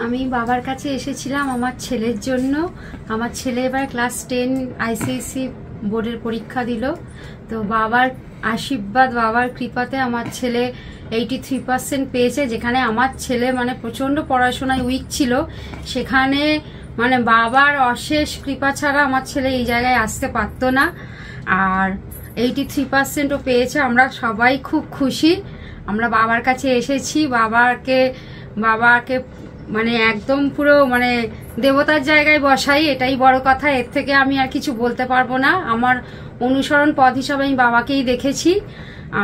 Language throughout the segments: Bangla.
আমি বাবার কাছে এসেছিলাম আমার ছেলের জন্য। আমার ছেলে এবার ক্লাস 10 আইসিএসসি বোর্ডের পরীক্ষা দিল। তো বাবার আশীর্বাদ, বাবার কৃপাতে আমার ছেলে 83% পেয়েছে। যেখানে আমার ছেলে মানে প্রচণ্ড পড়াশোনায় উইক ছিল, সেখানে মানে বাবার অশেষ কৃপা ছাড়া আমার ছেলে এই জায়গায় আসতে পারতো না। আর 83%ও পেয়েছে। আমরা সবাই খুব খুশি। আমরা বাবার কাছে এসেছি, বাবাকে মানে একদম পুরো মানে দেবতার জায়গায় বসাই, এটাই বড় কথা। এর থেকে আমি আর কিছু বলতে পারবো না। আমার অনুসরণ পথ হিসাবে আমি বাবাকেই দেখেছি।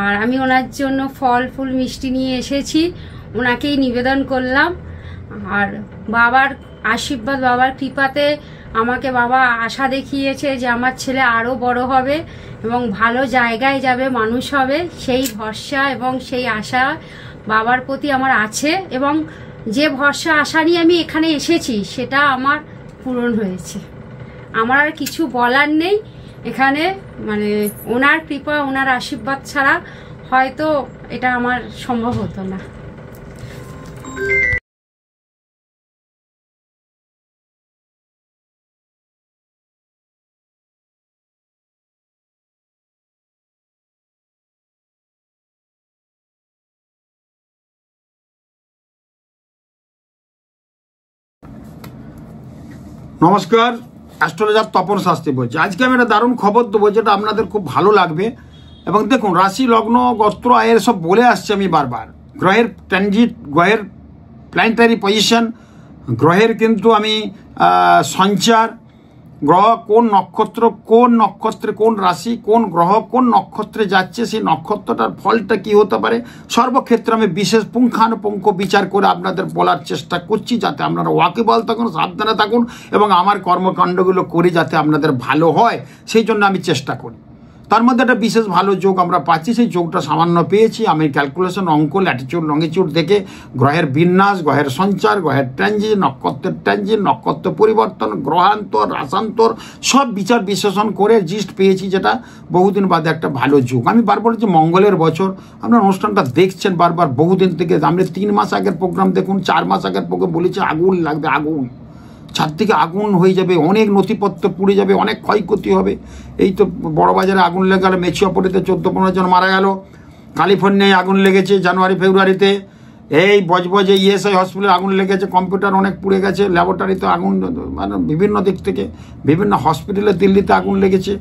আর আমি ওনার জন্য ফল ফুল মিষ্টি নিয়ে এসেছি, ওনাকেই নিবেদন করলাম। আর বাবার আশীর্বাদ, বাবার কৃপাতে আমাকে বাবা আশা দেখিয়েছে যে আমার ছেলে আরও বড় হবে এবং ভালো জায়গায় যাবে, মানুষ হবে। সেই ভরসা এবং সেই আশা বাবার প্রতি আমার আছে, এবং যে ভরসা আশা নিয়ে আমি এখানে এসেছি সেটা আমার পূরণ হয়েছে। আমার আর কিছু বলার নেই এখানে। মানে ওনার কৃপা, ওনার আশীর্বাদ ছাড়া হয়তো এটা আমার সম্ভব হতো না। নমস্কার, অ্যাস্ট্রোলজার তপন শাস্ত্রী বলছি। আজকে আমি একটা দারুণ খবর দেবো, যেটা আপনাদের খুব ভালো লাগবে। এবং দেখুন, রাশি লগ্ন গোত্র আয়ের সব বলে আসছে আমি বারবার। গ্রহের ট্রানজিট, গ্রহের প্ল্যানেটারি পজিশন, গ্রহের কিন্তু আমি সঞ্চার, গ্রহ কোন নক্ষত্রে কোন রাশি, কোন গ্রহ কোন নক্ষত্রে যাচ্ছে, সেই নক্ষত্রটার ফলটা কি হতে পারে, সর্বক্ষেত্রে আমি বিশেষ পুঙ্খানুপুঙ্খ বিচার করে আপনাদের বলার চেষ্টা করছি, যাতে আপনারা ওয়াকিবহাল থাকুন, সাবধানে থাকুন এবং আমার কর্মকাণ্ডগুলো করে যাতে আপনাদের ভালো হয়, সেই জন্য আমি চেষ্টা করি। তার মধ্যে একটা বিশেষ ভালো যোগ আমরা পাচ্ছি। সেই যোগটা সামান্য পেয়েছি আমি ক্যালকুলেশন, অঙ্ক, ল্যাটিটিউড লঙ্গিটিউড দেখে, গ্রহের বিন্যাস, গ্রহের সঞ্চার, গ্রহের ট্রানজিট, নক্ষত্রের ট্রানজিট, নক্ষত্র পরিবর্তন, গ্রহান্তর, রাশান্তর সব বিচার বিশ্লেষণ করে জিস্ট পেয়েছি, যেটা বহুদিন বাদে একটা ভালো যোগ। আমি বারবার বলছি মঙ্গলের বছর। আপনার অনুষ্ঠানটা দেখছেন বারবার বহুদিন থেকে। আপনি 3 মাস আগের প্রোগ্রাম দেখুন, 4 মাস আগের প্রোগ্রাম বলেছি আগুন লাগবে, আগুন চারদিকে আগুন হয়ে যাবে, অনেক নথিপত্র পুড়ে যাবে, অনেক ক্ষয়ক্ষতি হবে। এই তো বড়বাজারে আগুন লেগে গেল, মেচিওপোরিতে 14-15 জন মারা গেল, ক্যালিফোর্নিয়ায় আগুন লেগেছে জানুয়ারি ফেব্রুয়ারিতে, এই বজবজে ইএসআই হসপিটালে আগুন লেগেছে, কম্পিউটার অনেক পুড়ে গেছে, ল্যাবরেটরিতে আগুন, মানে বিভিন্ন দিক থেকে বিভিন্ন হসপিটালে দিল্লিতে আগুন লেগেছে,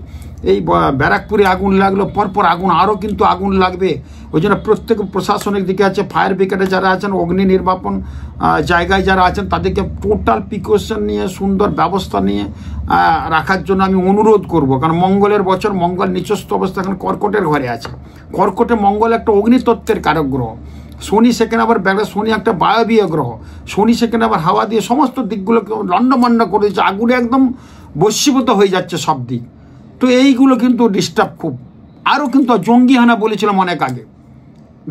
এই ব্যারাকপুরে আগুন লাগলো, পরপর আগুন, আরও কিন্তু আগুন লাগবে। ওই জন্য প্রত্যেক প্রশাসনিক দিকে আছে, ফায়ার ব্রিগেডে যারা আছেন, অগ্নি নির্বাপন জায়গায় যারা আছেন, তাদেরকে টোটাল প্রিকশন নিয়ে সুন্দর ব্যবস্থা নিয়ে রাখার জন্য আমি অনুরোধ করব। কারণ মঙ্গলের বছর, মঙ্গল নিচস্থ অবস্থা এখন কর্কটের ঘরে আছে। কর্কটে মঙ্গল একটা অগ্নিতত্ত্বের কারক গ্রহ। শনি সেখানে আবার শনি একটা বায়বীয় গ্রহ। শনি সেখানে আবার হাওয়া দিয়ে সমস্ত দিকগুলোকে লণ্ডভণ্ড করে দিচ্ছে, আগুনে একদম বশীভূত হয়ে যাচ্ছে সব দিক। তো এইগুলো কিন্তু ডিস্টার্ব খুব। আরও কিন্তু জঙ্গি হানা বলেছিলাম অনেক আগে,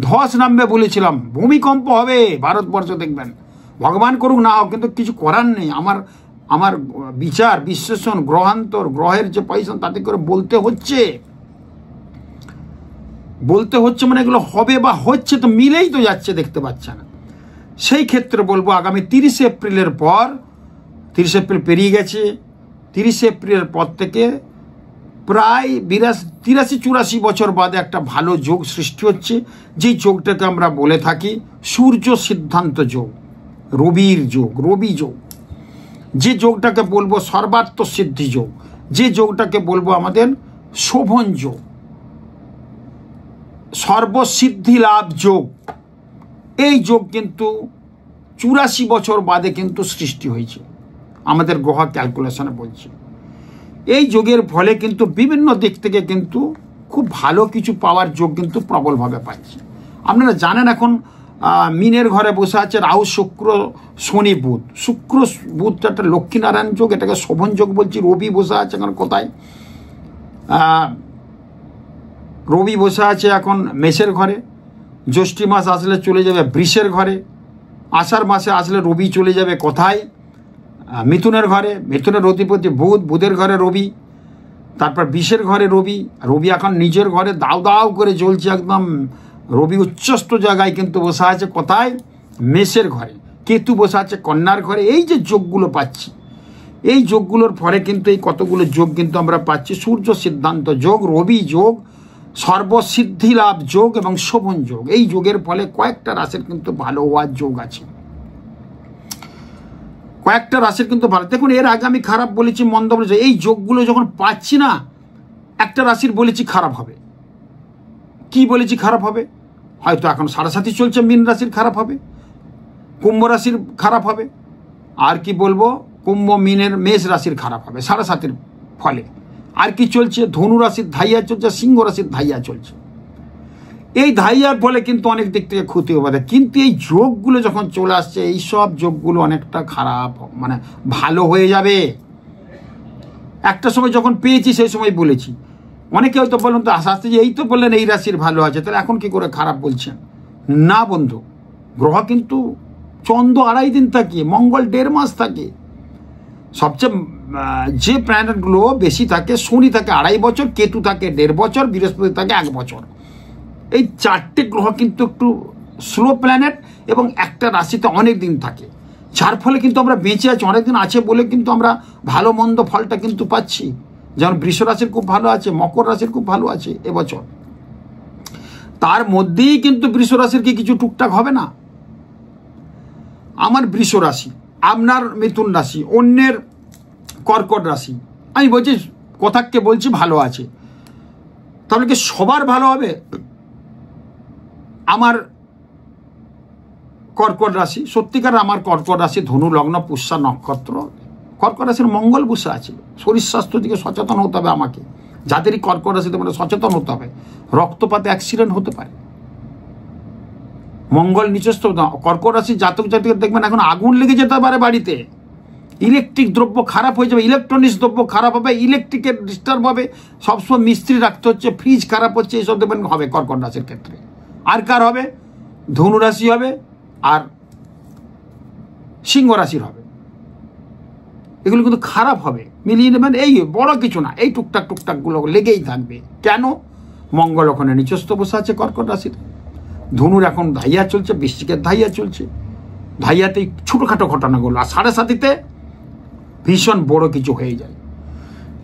ধস নামবে বলেছিলাম, ভূমিকম্প হবে ভারতবর্ষ, দেখবেন। ভগবান করুক না হোক, কিন্তু কিছু করার নেই। আমার বিচার বিশ্লেষণ, গ্রহান্তর, গ্রহের যে পজিশন, তাতে করে বলতে হচ্ছে মানে এগুলো হবে বা হচ্ছে, তো মিলেই তো যাচ্ছে, দেখতে পাচ্ছে না। সেই ক্ষেত্রে বলবো আগামী 30 এপ্রিলের পর, 30 এপ্রিল পেরিয়ে গেছে, 30 এপ্রিলের পর থেকে প্রায় 83-84 বছর বাদে একটা ভালো যোগ সৃষ্টি হচ্ছে। যেই যোগটাকে আমরা বলে থাকি সূর্য সিদ্ধান্ত যোগ, রবির যোগ, রবি যোগ। যে যোগটাকে বলবো সর্বার্থ সিদ্ধি যোগ, যে যোগটাকে বলবো আমাদের শোভন যোগ, সর্বসিদ্ধি লাভ যোগ। এই যোগ কিন্তু 84 বছর বাদে কিন্তু সৃষ্টি হয়েছে, আমাদের গ্রহ ক্যালকুলেশনে বলছে। এই যোগের ফলে কিন্তু বিভিন্ন দিক থেকে কিন্তু খুব ভালো কিছু পাওয়ার যোগ কিন্তু প্রবলভাবে পাচ্ছে। আপনারা জানেন এখন মিনের ঘরে বসে আছে রাহু, শুক্র, শনি, বুধ। শুক্র বুধটা একটা লক্ষ্মীনারায়ণ যোগ, এটাকে শোভন যোগ বলছি। রবি বসে আছে এখন কোথায়? রবি বসে আছে এখন মেষের ঘরে। জ্যৈষ্ঠী মাস আসলে চলে যাবে বৃষের ঘরে। আষাঢ় মাসে আসলে রবি চলে যাবে কোথায়? মিথুনের ঘরে। মিথুনের অধিপতি বুধ, বুধের ঘরে রবি। তারপর বিষের ঘরে রবি। রবি এখন নিজের ঘরে দাও দাও করে জ্বলছে একদম। রবি উচ্চস্থ জায়গায় কিন্তু বসে আছে কোথায়? মেষের ঘরে। কেতু বসে আছে কন্যার ঘরে। এই যে যোগগুলো পাচ্ছি, এই যোগগুলোর ফলে কিন্তু এই কতগুলো যোগ কিন্তু আমরা পাচ্ছি। সূর্য সিদ্ধান্ত যোগ, রবি যোগ, সর্বসিদ্ধি লাভ যোগ এবং শোভন যোগ। এই যোগের ফলে কয়েকটা রাশির কিন্তু ভালো হওয়ার যোগ আছে, কয়েকটা রাশির কিন্তু ভালো। দেখুন, এর আগে আমি খারাপ বলেছি, মন্দ বলেছি। এই যোগগুলো যখন পাচ্ছি না, একটা রাশির বলেছি খারাপ হবে। কি বলেছি খারাপ হবে? হয়তো এখন 7.5 চলছে, মীন রাশির খারাপ হবে, কুম্ভ রাশির খারাপ হবে, আর কি বলবো, কুম্ভ মিনের মেষ রাশির খারাপ হবে 7.5 ফলে। আর কি চলছে? ধনু রাশির ধাইয়া চলছে, সিংহ রাশির ধাইয়া চলছে। এই ধাইয়ার ফলে কিন্তু অনেক দিক থেকে ক্ষতি হবে। কিন্তু এই যোগগুলো যখন চলে আসছে, এই সব যোগগুলো অনেকটা খারাপ, মানে ভালো হয়ে যাবে। একটা সময় যখন পেয়েছি সেই সময় বলেছি, অনেকে হয়তো বললেন তো আস্তে আস্তে, এই তো বললেন এই রাশির ভালো আছে, তাহলে এখন কি করে খারাপ বলছেন? না বন্ধু, গ্রহ কিন্তু চন্দ্র 2.5 দিন থাকে, মঙ্গল 1.5 মাস থাকে। সবচেয়ে যে প্ল্যানেটগুলো বেশি থাকে, শনি থাকে 2.5 বছর, কেতু থাকে 1.5 বছর, বৃহস্পতি থাকে 1 বছর। এই 4টে গ্রহ কিন্তু একটু স্লো প্ল্যানেট এবং একটা রাশিতে অনেক দিন থাকে, যার ফলে কিন্তু আমরা বেঁচে আছি, অনেকদিন আছে বলে কিন্তু আমরা ভালো মন্দ ফলটা কিন্তু পাচ্ছি। যেমন বৃষ রাশির খুব ভালো আছে, মকর রাশির খুব ভালো আছে এবছর। তার মধ্যেই কিন্তু বৃষ রাশির কি কিছু টুকটাক হবে না? আমার বৃষ রাশি, আপনার মিথুন রাশি, অন্যের কর্কট রাশি, আমি বলছি কথাকে বলছি ভালো আছে, তাহলে কি সবার ভালো হবে? আমার কর্কট রাশি, সত্যিকার আমার কর্কট রাশি, ধনু লগ্ন, পুষ্যা নক্ষত্র, কর্কট রাশির মঙ্গল বসে আছে। শরীর স্বাস্থ্যের দিকে সচেতন হতে হবে আমাকে, যাদেরই কর্কট রাশিতে মানে সচেতন হতে হবে। রক্তপাতে অ্যাক্সিডেন্ট হতে পারে, মঙ্গল নিচস্থ। কর্কট রাশি জাতক জাতিকে দেখবেন এখন আগুন লেগে যেতে পারে বাড়িতে, ইলেকট্রিক দ্রব্য খারাপ হয়ে যাবে, ইলেকট্রনিক্স দ্রব্য খারাপ হবে, ইলেকট্রিকের ডিস্টার্ব হবে, সবসময় মিস্ত্রি রাখতে হচ্ছে, ফ্রিজ খারাপ হচ্ছে, এইসব দেখবেন হবে কর্কট রাশির ক্ষেত্রে। আর কার হবে? ধনু রাশি হবে আর সিংহ রাশির হবে। এগুলো কিন্তু খারাপ হবে, মিলিয়ে নেবেন। এই বড় কিছু না, এই টুকটাক টুকটাকগুলো লেগেই থাকবে। কেন? মঙ্গল ওখানে নিচস্থ বসে আছে কর্কট রাশিতে, ধনুর এখন ধাইয়া চলছে, বৃশ্চিকের ধাইয়া চলছে। ধাইয়াতে ছোটোখাটো ঘটনাগুলো, আর 7.5-তে ভীষণ বড় কিছু হয়ে যায়।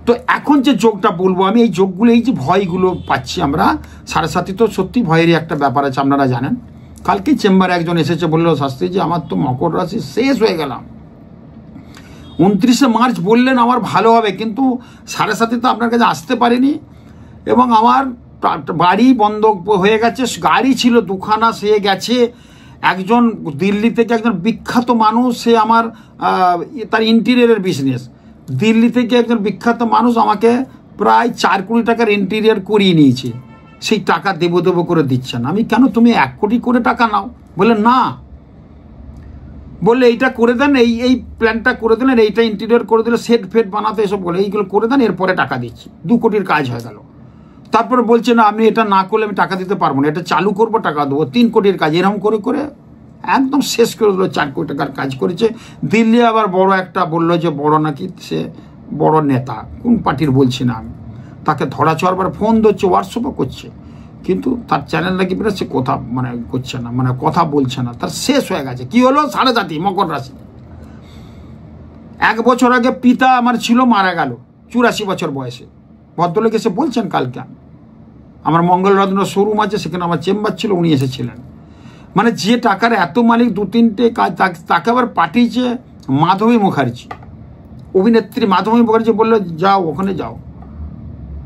তো এখন যে যোগটা বলবো আমি, এই যোগগুলো, এই যে ভয়গুলো পাচ্ছি আমরা 7.5, তো সত্যি ভয়েরই একটা ব্যাপার আছে, আপনারা জানেন। কালকে চেম্বারে একজন এসেছে, বললো শাস্ত্রী যে আমার তো মকর রাশি শেষ হয়ে গেলাম। 29শে মার্চ বললেন আমার ভালো হবে, কিন্তু 7.5 তো আপনার কাছে আসতে পারেনি, এবং আমার বাড়ি বন্ধ হয়ে গেছে, গাড়ি ছিল 2খানা, সে গেছে। একজন দিল্লি থেকে একজন বিখ্যাত মানুষ, সে আমার তার ইন্টেরিয়রের বিজনেস, দিল্লি থেকে একজন বিখ্যাত মানুষ আমাকে প্রায় 4 কোটি টাকার ইন্টেরিয়র করিয়ে নিয়েছে। সেই টাকা দেবো দেবো করে দিচ্ছে না। আমি কেন, তুমি 1 কোটি করে টাকা নাও। বলে না, বললে এইটা করে দেন, এই প্ল্যানটা করে দিলেন, এইটা ইন্টেরিয়র করে দিলে, সেট ফেট বানাতে এসব বলে, এইগুলো করে দেন, এরপরে টাকা দিচ্ছি। 2 কোটির কাজ হয়ে গেল। তারপরে বলছে না, আপনি এটা না করলে আমি টাকা দিতে পারবো না, এটা চালু করবো, টাকা দেবো। 3 কোটির কাজ, এরকম করে করে একদম শেষ করে দিল। 4 কোটি টাকার কাজ করেছে। দিল্লি আবার বড় একটা বললো যে বড় নাকি, সে বড় নেতা, কোন পার্টির বলছি না আমি, তাকে ধরা ছোঁয়ার ফোন ধরছে, হোয়াটসঅ্যাপও করছে, কিন্তু তার চ্যানেল নাকি বেরো, সে কথা মানে করছে না, মানে কথা বলছে না, তার শেষ হয়ে গেছে। কি হলো? 7.5 মকর রাশি। 1 বছর আগে পিতা আমার ছিল, মারা গেল 84 বছর বয়সে। ভদ্রলোক এসে বলছেন কালকে, আমার মঙ্গলরত্ন শোরুম আছে, সেখানে আমার চেম্বার ছিল, উনি এসেছিলেন। মানে যে টাকার এত মালিক, 2-3টে কাজ, তাকে আবার পাঠিয়েছে মাধবী মুখার্জি, অভিনেত্রী মাধবী মুখার্জি। বললো যাও, ওখানে যাও।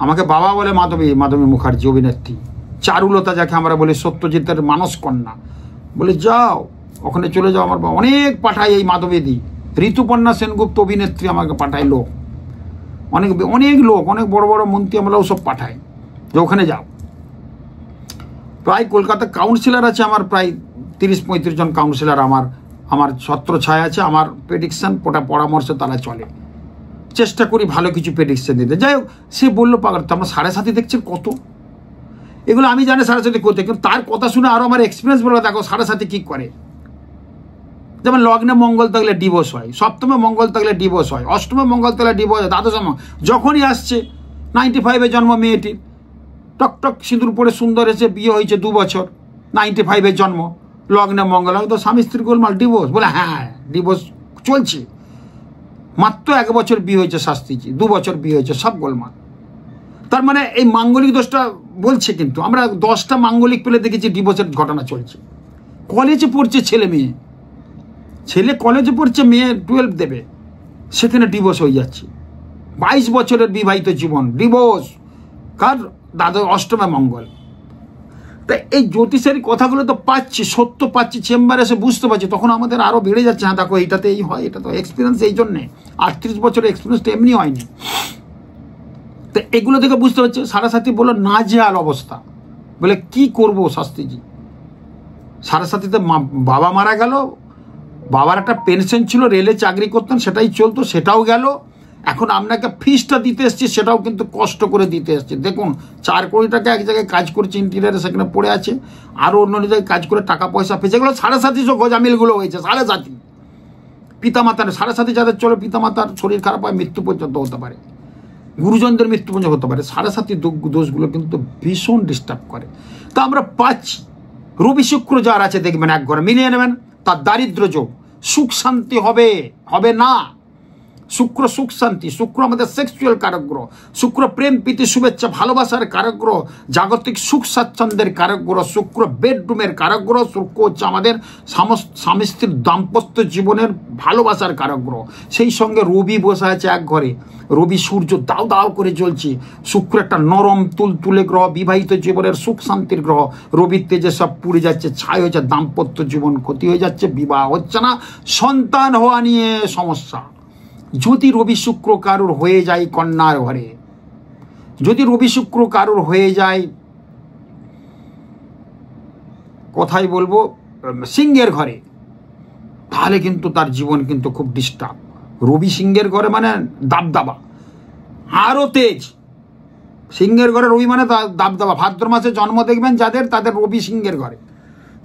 আমাকে বাবা বলে মাধবী মুখার্জি অভিনেত্রী, চারুলতা যাকে আমরা বলি, সত্যজিতের মানস কন্যা, বলে যাও ওখানে চলে যাও। আমার অনেক পাঠায় এই মাধবীদি, ঋতুপর্ণা সেনগুপ্ত অভিনেত্রী আমাকে পাঠায় লোক, অনেক লোক, অনেক বড় বড় মন্ত্রী আমরাও সব পাঠায়, যে ওখানে যাও। প্রায় কলকাতা কাউন্সিলর আছে আমার, প্রায় 30-35 জন কাউন্সিলর আমার ছত্র ছায়া আছে। আমার প্রেডিকশন পরামর্শে তারা চলে, চেষ্টা করি ভালো কিছু প্রেডিকশন দিতে। যাই হোক, সে বললো পাগল, তো আমরা 7.5 দেখছেন কত, এগুলো আমি জানি 7.5 করতে, কিন্তু তার কথা শুনে আরো আমার এক্সপিরিয়েন্স বলে, দেখো 7.5 কি করে। যেমন লগ্নে মঙ্গল থাকলে ডিভোর্স হয়, সপ্তমে মঙ্গল থাকলে ডিভোর্স হয়, অষ্টমে মঙ্গল থাকলে ডিভোর্স হয়, দ্বাদশ যখনই আসছে। 95-এ জন্ম মেয়েটির, টকটক সিঁদুর পরে সুন্দর এসে বিয়ে হয়েছে 2 বছর, 95-এ জন্ম, লগ্নে মঙ্গল তো স্বামী স্ত্রীর গোলমাল, ডিভোর্স। বলে হ্যাঁ ডিভোর্স চলছে, মাত্র 1 বছর বিয়ে হয়েছে শাস্ত্রীজি, 2 বছর বিয়ে হয়েছে, সব গোলমাল। তার মানে এই মাঙ্গলিক দোষটা বলছে, কিন্তু আমরা 10টা মাঙ্গলিক পেলে দেখেছি ডিভোর্সের ঘটনা চলছে। কলেজে পড়ছে ছেলে মেয়ে, ছেলে কলেজে পড়ছে, মেয়ে 12 দেবে, সেখানে ডিভোর্স হয়ে যাচ্ছে। 22 বছরের বিবাহিত জীবন, ডিভোর্স। কার? দাদা অষ্টমে মঙ্গল। তাই এই জ্যোতিষের কথাগুলো তো পাচ্ছি, সত্য পাচ্ছি, চেম্বারে এসে বুঝতে পারছি, তখন আমাদের আরও বেড়ে যাচ্ছে। হ্যাঁ দেখো এইটাতে এই হয়, এটা তো এক্সপিরিয়েন্স। এই জন্যে 38 বছরের এক্সপিরিয়েন্সটা এমনি হয়নি। তো এগুলো থেকে বুঝতে পারছি। সারাসাথী বললো নাজেহাল অবস্থা, বলে কি করবো শাস্ত্রীজি। সারাসাথীতে বাবা মারা গেল, বাবার একটা পেনশন ছিল, রেলে চাকরি করতেন, সেটাই চলতো, সেটাও গেল। এখন আপনাকে ফিসটা দিতে এসছি, সেটাও কিন্তু কষ্ট করে দিতে এসছে। দেখুন 4 কোটি টাকা এক জায়গায় কাজ করছে ইন্টিরিয়ারে, সেখানে পড়ে আছে, আরও অন্য জায়গায় কাজ করে টাকা পয়সা পেয়েছে। এগুলো সারাসাথী সব গজামিলগুলো হয়েছে। সারাসাথী পিতামাতার, সারাসাথী যাদের চলে পিতামাতার শরীর খারাপ হয়, মৃত্যু পর্যন্ত হতে পারে, গুরুজনদের মৃত্যু পর্যন্ত হতে পারে। সারাসাথী দোষগুলো কিন্তু ভীষণ ডিস্টার্ব করে। তা আমরা পাচ্ছি রবি শুক্র যার আছে দেখবেন এক ঘরে, মিলিয়ে নেবেন, তার দারিদ্র যোগ। সুখ শান্তি হবে, হবে না। শুক্র সুখ শান্তি, শুক্র আমাদের সেক্সুয়াল কারক গ্রহ, শুক্র প্রেম প্রীতি শুভেচ্ছা ভালোবাসার কারক গ্রহ, জাগতিক সুখ স্বাচ্ছন্দ্যের কারক গ্রহ, শুক্র বেডরুমের কারক গ্রহ, শুক্র হচ্ছে আমাদের স্বামী স্ত্রীর দাম্পত্য জীবনের ভালোবাসার কারক গ্রহ। সেই সঙ্গে রবি বসে আছে এক ঘরে, রবি সূর্য দাও দাও করে জ্বলছে। শুক্র একটা নরম তুলতুলে গ্রহ, বিবাহিত জীবনের সুখ শান্তির গ্রহ। রবির তেজে সব পুড়ে যাচ্ছে, ছাই হয়েছে, দাম্পত্য জীবন ক্ষতি হয়ে যাচ্ছে, বিবাহ হচ্ছে না, সন্তান হওয়া নিয়ে সমস্যা। যদি রবি শুক্র কারুর হয়ে যায় কন্যার ঘরে, যদি রবি শুক্র কারুর হয়ে যায় কোথায় বলবো সিংহের ঘরে, তাহলে কিন্তু তার জীবন কিন্তু খুব ডিস্টার্ব। রবি সিংহের ঘরে মানে দাবদাবা, আরো তেজ। সিংহের ঘরে রবি মানে দাবদাবা। ভাদ্র মাসে জন্ম দেখবেন যাদের, তাদের রবি সিংহের ঘরে,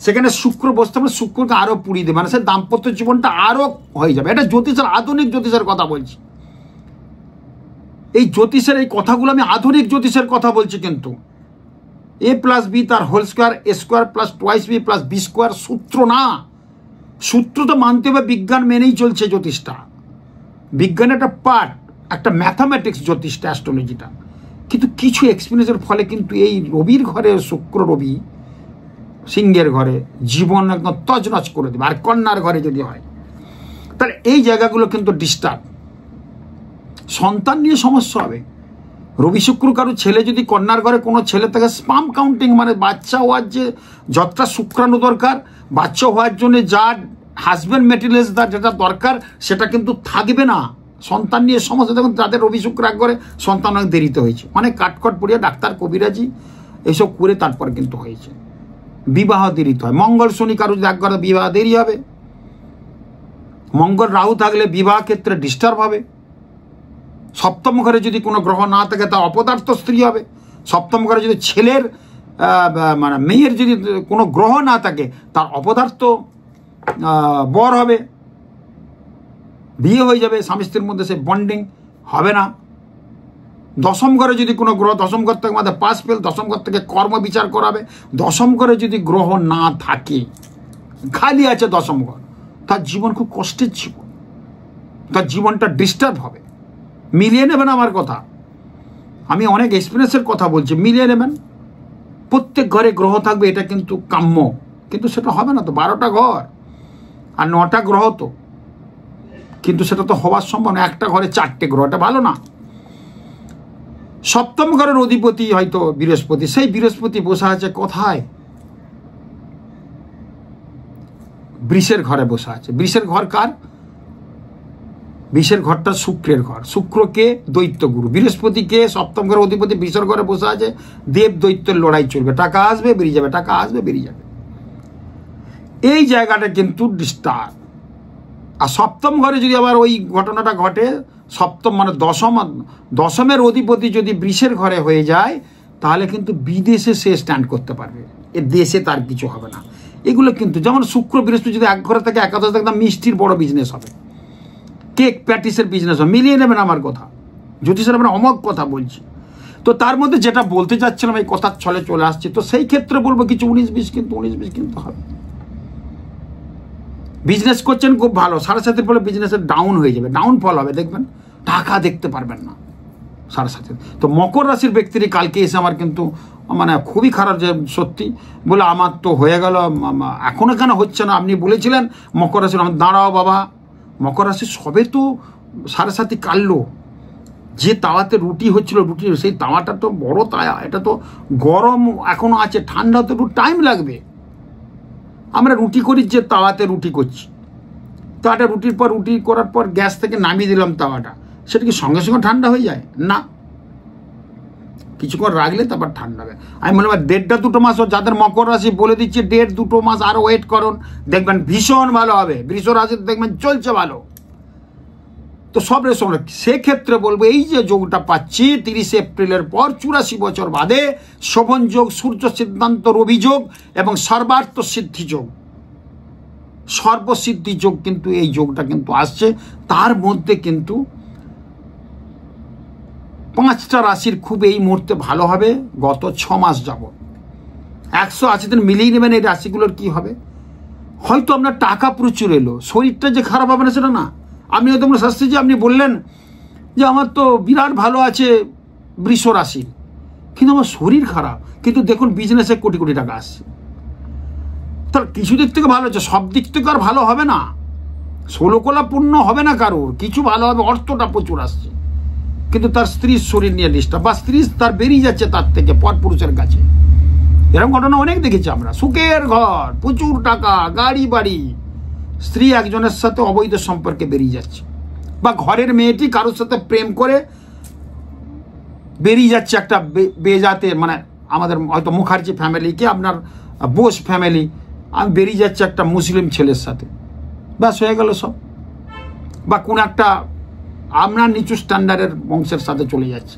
সেখানে শুক্র বসতে হবে, শুক্রকে আরো পুড়িয়ে দেবে, মানে সে দাম্পত্য জীবনটা আরো হয়ে যাবে। এটা জ্যোতিষের, আধুনিক জ্যোতিষের কথা বলছি। এই জ্যোতিষের এই কথাগুলো আমি আধুনিক জ্যোতিষের কথা বলছি, কিন্তু a+b তার whole square, a square plus twice b plus b square সূত্র না। সূত্র তো মানতে হবে, বিজ্ঞান মেনেই চলছে জ্যোতিষটা। বিজ্ঞানের একটা পার্ট, একটা ম্যাথামেটিক্স জ্যোতিষটা, অ্যাস্ট্রোলজিটা। কিন্তু কিছু এক্সপিরিয়েন্সের ফলে কিন্তু এই রবির ঘরে, শুক্র রবি সিংহের ঘরে জীবন একদম তছনছ করে দেবে। আর কন্যার ঘরে যদি হয়, তাহলে এই জায়গাগুলো কিন্তু ডিস্টার্ব, সন্তান নিয়ে সমস্যা হবে। রবি শুক্র কারো ছেলে যদি কন্যার ঘরে কোনো ছেলে থাকে, স্পাম কাউন্টিং মানে বাচ্চা হওয়ার যে যতটা শুক্রাণু দরকার, বাচ্চা হওয়ার জন্য যা হাজব্যান্ড মেটেরিয়ালস যেটা দরকার, সেটা কিন্তু থাকবে না। সন্তান নিয়ে সমস্যা। দেখুন যাদের রবি শুক্র এক ঘরে, সন্তান অনেক দেরিতে হয়েছে, অনেক কাটকট পড়িয়া ডাক্তার কবিরাজি এইসব করে তারপর কিন্তু হয়েছে। বিবাহ দেরিতে হয়। মঙ্গল শনি কারো যদি এক ঘরে, বিবাহ দেরি হবে। মঙ্গল রাহু থাকলে বিবাহ ক্ষেত্রে ডিস্টার্ব হবে। সপ্তম ঘরে যদি কোনো গ্রহ না থাকে, তা অপদার্থ স্ত্রী হবে। সপ্তম ঘরে যদি ছেলের মানে মেয়ের যদি কোনো গ্রহ না থাকে, তার অপদার্থ বর হবে, বিয়ে হয়ে যাবে, স্বামী স্ত্রীর মধ্যে সে বন্ডিং হবে না। দশম ঘরে যদি কোনো গ্রহ, দশম ঘর থেকে আমাদের পাস ফেল, দশম ঘর থেকে কর্ম বিচার করাবে। দশম ঘরে যদি গ্রহ না থাকে, খালি আছে দশম ঘর, তার জীবন খুব কষ্টের জীবন, তার জীবনটা ডিস্টার্ব হবে। মিলিয়ে নেবেন আমার কথা, আমি অনেক এক্সপিরিয়েন্সের কথা বলছি, মিলিয়ে নেবেন। প্রত্যেক ঘরে গ্রহ থাকবে, এটা কিন্তু কাম্য, কিন্তু সেটা হবে না তো। 12টা ঘর আর 9টা গ্রহ তো, কিন্তু সেটা তো হওয়ার সম্ভব না। একটা ঘরে 4টে গ্রহ, এটা ভালো না। সপ্তম ঘরের অধিপতি হয়তো বৃহস্পতি, সেই বৃহস্পতি বসে আছে কোথায়? বৃষের ঘরে বসে আছে। বৃষের ঘর কার? বৃষের ঘরটা শুক্রের ঘর। শুক্রকে দৈত্যগুরু, বৃহস্পতিকে সপ্তম ঘরের অধিপতি বৃষের ঘরে বসে আছে। দেব দৈত্যের লড়াই চলবে, টাকা আসবে বেরিয়ে যাবে, টাকা আসবে বেরিয়ে যাবে। এই জায়গাটা কিন্তু ডিস্টার্ব। আর সপ্তম ঘরে যদি আবার ওই ঘটনাটা ঘটে, সপ্তম মানে দশমের অধিপতি যদি বৃষের ঘরে হয়ে যায়, তাহলে কিন্তু বিদেশে সে স্ট্যান্ড করতে পারবে, এ দেশে তার কিছু হবে না। এগুলো কিন্তু যেমন শুক্র বৃহস্পতি যদি এক ঘরে থাকে, একাদশ একদম মিষ্টির বড় বিজনেস হবে, কেক প্যাটিসের বিজনেস হবে। মিলিয়ে নেবেন আমার কথা, জ্যোতিষের আমরা অমক কথা বলছি। তো তার মধ্যে যেটা বলতে চাচ্ছিলাম, এই কথার ছলে চলে আসছে, তো সেই ক্ষেত্রে বলবো কিছু 19-20 কিন্তু 19-20 কিন্তু হবে। বিজনেস করছেন খুব ভালো, 7.5 ফলে বিজনেসের ডাউন হয়ে যাবে, ডাউনফল হবে, দেখবেন টাকা দেখতে পারবেন না 7.5। তো মকর রাশির ব্যক্তিরই কালকে এসে আমার কিন্তু মানে খুবই খারাপ, যে সত্যি বলে আমার তো হয়ে গেল, এখনো কেন হচ্ছে না, আপনি বলেছিলেন মকর রাশির, আমার দাঁড়াও বাবা, মকর রাশি সবে তো 7.5 কাটলো, যে তাওয়াতে রুটি হচ্ছিল, রুটি সেই তাওয়াটা তো বড় তাওয়া, এটা তো গরম এখনো আছে, ঠান্ডা তো একটু টাইম লাগবে। আমরা রুটি করি যে তাওয়াতে রুটি করছি, তাওয়াটা রুটির পর রুটি করার পর গ্যাস থেকে নামিয়ে দিলাম তাওয়াটা, সেটা কি সঙ্গে সঙ্গে ঠান্ডা হয়ে যায় না, কিছুক্ষণ রাখলে তারপর ঠান্ডা হবে। আমি মনে হয় 1.5-2 মাস, যাদের মকর রাশি বলে দিচ্ছে 1.5-2 মাস আরো ওয়েট করুন, দেখবেন ভীষণ ভালো হবে। বৃষ রাশি দেখবেন চলছে ভালো। তো সব রেশন সেক্ষেত্রে বলবো এই যে যোগটা পাচ্ছি 30 এপ্রিলের পর 84 বছর বাদে শোভন যোগ, সূর্য সিদ্ধান্ত রবি যোগ এবং সর্বার্থ সিদ্ধি যোগ, সর্বসিদ্ধি যোগ কিন্তু এই যোগটা কিন্তু আসছে। তার মধ্যে কিন্তু 5টা রাশির খুব এই মুহূর্তে ভালো হবে। গত 6 মাস যাব 180 দিন মিলিয়ে নেবেন এই রাশিগুলোর কি হবে। হয়তো আপনার টাকা প্রচুর এলো, শরীরটা যে খারাপ হবে না সেটা না। আপনি হয়তো আপনার শাস্ত্রী যে আপনি বললেন যে আমার তো বিরাট ভালো আছে বৃষ রাশি, কিন্তু আমার শরীর খারাপ, কিন্তু দেখুন বিজনেসে কোটি কোটি টাকা আসছে, তার কিছু দিক থেকে ভালো হচ্ছে, সব দিক থেকে আর ভালো হবে না, 16 কোলা পূর্ণ হবে না কারোর, কিছু ভালো হবে, অর্থটা প্রচুর আসছে, কিন্তু তার স্ত্রীর শরীর নিয়ে ডিস্টার্ব, বা স্ত্রী তার বেরিয়ে যাচ্ছে তার থেকে পরপুরুষের কাছে। এরকম ঘটনা অনেক দেখেছি আমরা। সুখের ঘর, প্রচুর টাকা, গাড়ি বাড়ি, স্ত্রী একজনের সাথে অবৈধ সম্পর্কে বেরিয়ে যাচ্ছে, বা ঘরের মেয়েটি কারোর সাথে প্রেম করে বেরিয়ে যাচ্ছে একটা বেজাতে, মানে আমাদের হয়তো মুখার্জি ফ্যামিলি কি আপনার বোস ফ্যামিলি, আমি বেরিয়ে যাচ্ছে একটা মুসলিম ছেলের সাথে, ব্যাস হয়ে গেল সব। বা কোন একটা আপনার নিচু স্ট্যান্ডার্ডের বংশের সাথে চলে যাচ্ছে।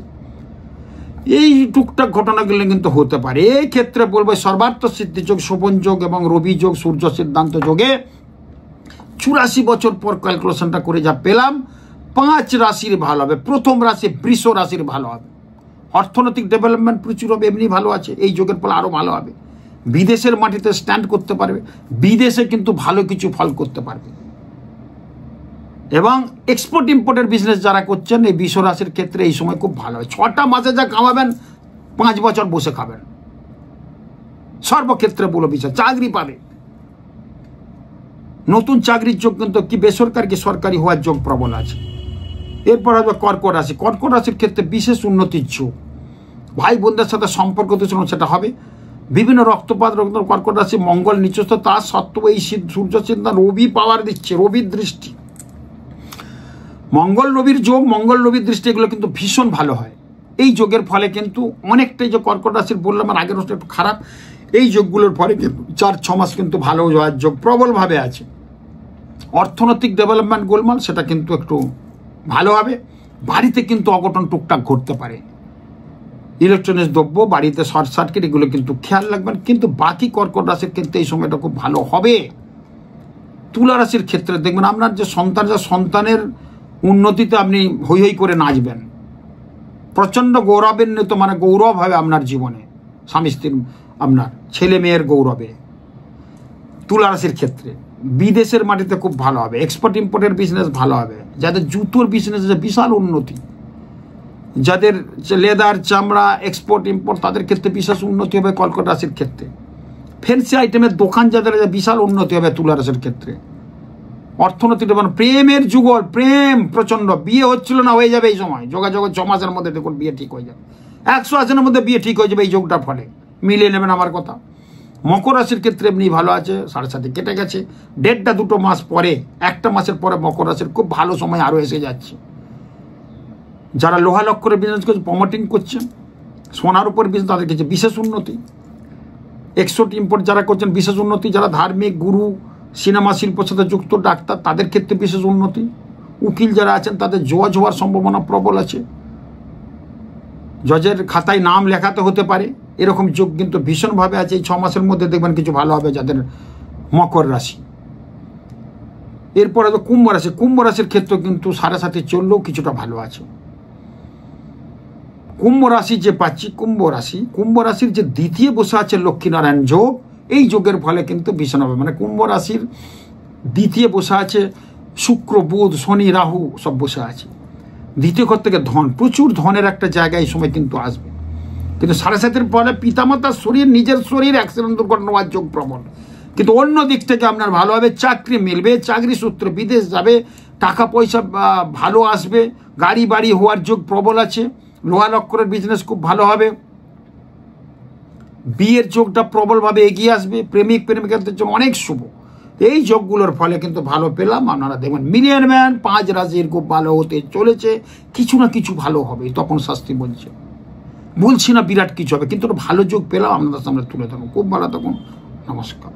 এই টুকটাক ঘটনাগুলো কিন্তু হতে পারে। এই ক্ষেত্রে বলবো সর্বার্থ সিদ্ধি যোগ, শোভন যোগ এবং রবি যোগ, সূর্য সিদ্ধান্ত যোগে 84 বছর পর ক্যালকুলেশনটা করে যা পেলাম 5 রাশির ভালো হবে। প্রথম রাশি বৃষ রাশির ভালো হবে, অর্থনৈতিক ডেভেলপমেন্ট প্রচুর হবে, এমনি ভালো আছে, এই যোগের ফলে আরো ভালো হবে। বিদেশের মাটিতে স্ট্যান্ড করতে পারবে, বিদেশে কিন্তু ভালো কিছু ফল করতে পারবে। এবং এক্সপোর্ট ইম্পোর্টের বিজনেস যারা করছেন এই বৃষ রাশির ক্ষেত্রে এই সময় খুব ভালো হয়। 6টা মাসে যা কামাবেন 5 বছর বসে খাবেন। সর্বক্ষেত্রে বলো বিষয়, চাকরি পাবে, নতুন চাকরির যোগ কিন্তু কি বেসরকারি কি সরকারি হওয়ার যোগ প্রবল আছে। এরপর আসবে কর্কট রাশি। কর্কট রাশির ক্ষেত্রে বিশেষ উন্নতির যোগ, ভাই বোনদের সাথে সম্পর্ক দূষণ সেটা হবে। বিভিন্ন রক্তপাত কর্কট রাশি, মঙ্গল নিচস্থ, তার সত্ত্বেও এই সূর্য চিন্তা রবি পাওয়ার দিচ্ছে, রবির দৃষ্টি, মঙ্গল রবির যোগ, মঙ্গল রবির দৃষ্টি, এগুলো কিন্তু ভীষণ ভালো হয়। এই যোগের ফলে কিন্তু অনেকটাই যে কর্কট রাশির বললাম আর আগের একটু খারাপ, এই যোগগুলোর ফলে কিন্তু 4-6 মাস কিন্তু ভালো হওয়ার যোগ প্রবলভাবে আছে। অর্থনৈতিক ডেভেলপমেন্ট গোলমাল সেটা কিন্তু একটু ভালো হবে। বাড়িতে কিন্তু অঘটন টুকটাক ঘটতে পারে, ইলেকট্রনিক্স দ্রব্য, বাড়িতে শর্ট সার্কিট, এগুলো কিন্তু খেয়াল রাখবেন। কিন্তু বাকি কর্কট রাশির ক্ষেত্রে এই সময়টা খুব ভালো হবে। তুলা রাশির ক্ষেত্রে দেখবেন আপনার যে সন্তানের উন্নতিতে আপনি হৈ হৈ করে নাচবেন, প্রচন্ড গৌরবান্বিত, মানে গৌরব হবে আপনার জীবনে, স্বামী স্ত্রীর, আপনার ছেলে মেয়ের গৌরবে। তুলা রাশির ক্ষেত্রে বিদেশের মাটিতে খুব ভালো হবে, এক্সপোর্ট ইম্পোর্টের বিজনেস ভালো হবে। যাদের জুতোর বিজনেস বিশাল উন্নতি, যাদের লেদার, চামড়া, এক্সপোর্ট ইম্পোর্ট, তাদের ক্ষেত্রে বিশেষ উন্নতি হবে। কর্কট রাশির ক্ষেত্রে ফ্যান্সি আইটেমের দোকান যাদের, বিশাল উন্নতি হবে তুলা রাশির ক্ষেত্রে। অর্থনৈতিক এবং প্রেমের যুগল, প্রেম প্রচন্ড, বিয়ে হচ্ছিল না, হয়ে যাবে এই সময়। যোগাযোগের 6 মাসের মধ্যে দেখুন বিয়ে ঠিক হয়ে যাবে, 180 দিনের মধ্যে বিয়ে ঠিক হয়ে যাবে এই যোগটার ফলে, মিলিয়ে নেবেন আমার কথা। মকর রাশির ক্ষেত্রে এমনি ভালো আছে, 7.5 কেটে গেছে, 1.5-2 মাস পরে, 1 মাসের পরে মকর রাশির খুব ভালো সময় আরো এসে যাচ্ছে। যারা লোহা লক্করের বিজনেস করছে, প্রমোটিং করছেন, সোনার উপর বিজনেস, তাদের কাছে বিশেষ উন্নতি। এক্সপোর্ট ইম্পোর্ট যারা করছেন বিশেষ উন্নতি। যারা ধার্মিক, গুরু, সিনেমা শিল্পের সাথে যুক্ত, ডাক্তার, তাদের ক্ষেত্রে বিশেষ উন্নতি। উকিল যারা আছেন তাদের জজ হওয়ার সম্ভাবনা প্রবল আছে, জজের খাতায় নাম লেখাতে হতে পারে, এরকম যোগ কিন্তু ভীষণভাবে আছে। এই 6 মাসের মধ্যে দেখবেন কিছু ভালো হবে যাদের মকর রাশি। এরপরে তো কুম্ভ রাশি। কুম্ভ রাশির ক্ষেত্রে কিন্তু 7.5 চললেও কিছুটা ভালো আছে। কুম্ভ রাশি যে পাচ্ছি, কুম্ভ রাশির যে দ্বিতীয় বসে আছে লক্ষ্মীনারায়ণ যোগ, এই যোগের ফলে কিন্তু ভীষণ হবে। মানে কুম্ভ রাশির দ্বিতীয় বসে আছে শুক্র, বুধ, শনি, রাহু সব বসে আছে। দ্বিতীয় ঘর থেকে ধন, প্রচুর ধনের একটা জায়গা এই সময় কিন্তু আসবে। কিন্তু 7.5-এর পরে পিতামাতার শরীর, নিজের শরীর অ্যাক্সিডেন্ট দুর্ঘটনা হওয়ার যোগ প্রবল। কিন্তু অন্য দিক থেকে আপনার ভালো হবে, চাকরি মিলবে, চাকরি সূত্রে বিদেশ যাবে, টাকা পয়সা ভালো আসবে, গাড়ি বাড়ি হওয়ার যোগ প্রবল আছে। লোহা লক্করের বিজনেস খুব ভালো হবে, বিয়ের যোগটা প্রবলভাবে এগিয়ে আসবে, প্রেমিক প্রেমিকাদের জন্য অনেক শুভ। এই যোগগুলোর ফলে কিন্তু ভালো পেলাম। আপনারা দেখবেন মিলিয়ন ম্যান 5 রাশির খুব ভালো হতে চলেছে, কিছু না কিছু ভালো হবে। তপন শাস্ত্রী বলছি না বিরাট কিছু হবে, কিন্তু ভালো যোগ পেলাম আপনাদের সামনে তুলে ধরুন। খুব ভালো থাকুন, নমস্কার।